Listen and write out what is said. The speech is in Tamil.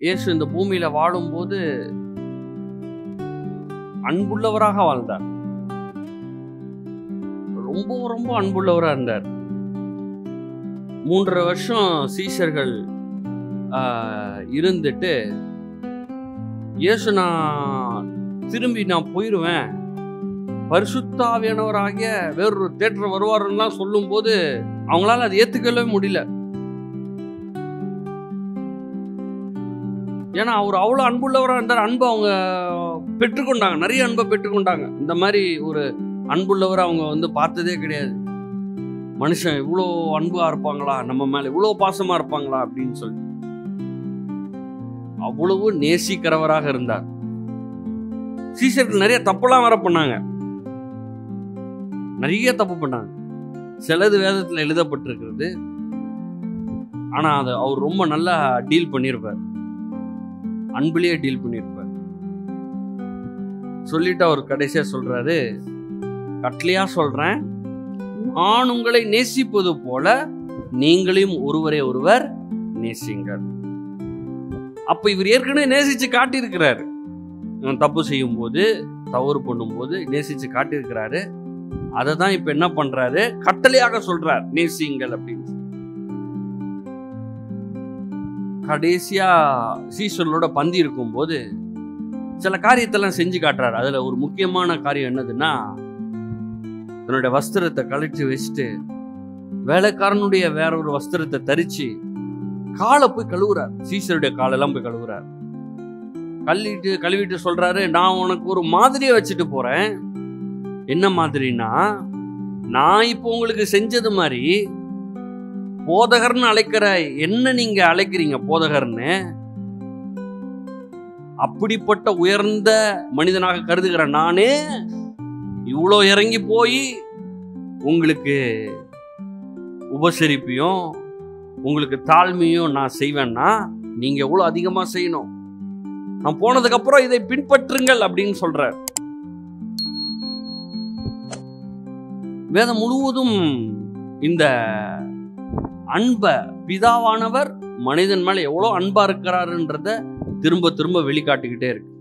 இயேசு இந்த பூமியில வாழும்போது அன்புள்ளவராக வாழ்ந்தார். ரொம்ப ரொம்ப அன்புள்ளவரா இருந்தார். 3.5 வருஷம் சீஷர்கள் இருந்துட்டு, இயேசு நான் போயிடுவேன், பரிசுத்த ஆவியானவராகிய வேறொரு தேற்றர் வருவாருலாம் சொல்லும் போது அவங்களால அதை ஏத்துக்கவே முடியல. ஏன்னா அவர் அவ்வளவு அன்புள்ளவராக இருந்தார். அன்பை அவங்க பெற்றுக்கொண்டாங்க, நிறைய அன்பை பெற்றுக்கொண்டாங்க. இந்த மாதிரி ஒரு அன்புள்ளவரை அவங்க பார்த்ததே கிடையாது. மனுஷன் இவ்வளோ அன்பா இருப்பாங்களா, நம்ம மேல இவ்வளோ பாசமா இருப்பாங்களா அப்படின்னு சொல்லி அவ்வளவு நேசிக்கிறவராக இருந்தார். சீஷர்கள் நிறைய தப்புலாம் வர பண்ணாங்க, நிறைய தப்பு பண்ணாங்க. சிலது வேதத்துல எழுதப்பட்டிருக்கிறது. ஆனா அதை அவர் ரொம்ப நல்லா டீல் பண்ணியிருப்பார், அன்பிலேயே டீல் பண்ணியிருப்பார். சொல்லிட்டு அவர் கடைசியா சொல்றாரு, கட்டளையா சொல்றேன், நான் உங்களை நேசிப்பது போல நீங்களையும் ஒருவரை ஒருவர் நேசிங்கள். அப்ப இவர் ஏற்கனவே நேசிச்சு காட்டியிருக்கிறாரு. தப்பு செய்யும் போது, தவறு பண்ணும் போது நேசிச்சு காட்டியிருக்கிறாரு. அதை தான் இப்ப என்ன பண்றாரு, கட்டளையாக சொல்றார், நேசிங்கள் அப்படின்னு. கடைசியா சீஷர்களோட பந்தி இருக்கும் போது சில காரியத்தெல்லாம் செஞ்சு காட்டுறாரு. அதுல ஒரு முக்கியமான காரியம் என்னதுன்னா, தன்னுடைய வஸ்திரத்தை கழற்றி வச்சுட்டு வேலைக்காரனுடைய வேற ஒரு வஸ்திரத்தை தரிச்சு காலை போய் கழுவுறார். சீஷருடைய காலெல்லாம் போய் கழுவுறார். கழுவிட்டு சொல்றாரு, நான் உனக்கு ஒரு மாதிரியை வச்சுட்டு போறேன். என்ன மாதிரினா, நான் இப்போ உங்களுக்கு செஞ்சது மாதிரி போதகர்னு அழைக்கிற என்ன நீங்க அழைக்கிறீங்க போதகர்னு, அப்படிப்பட்ட உயர்ந்த மனிதனாக கருதுகிற நானே இவ்வளோ இறங்கி போய் உங்களுக்கு உபசரிப்பையும் உங்களுக்கு தாழ்மையும் நான் செய்வேன்னா நீங்க எவ்வளவு அதிகமா செய்யணும். நான் போனதுக்கு அப்புறம் இதை பின்பற்றுங்கள் அப்படின்னு சொல்ற. வேதம் முழுவதும் இந்த அன்ப பிதாவானவர் மனிதன் மேல எவ்வளவு அன்பா இருக்கிறாருன்றத திரும்ப திரும்ப வெளிக்காட்டிக்கிட்டே இருக்கு.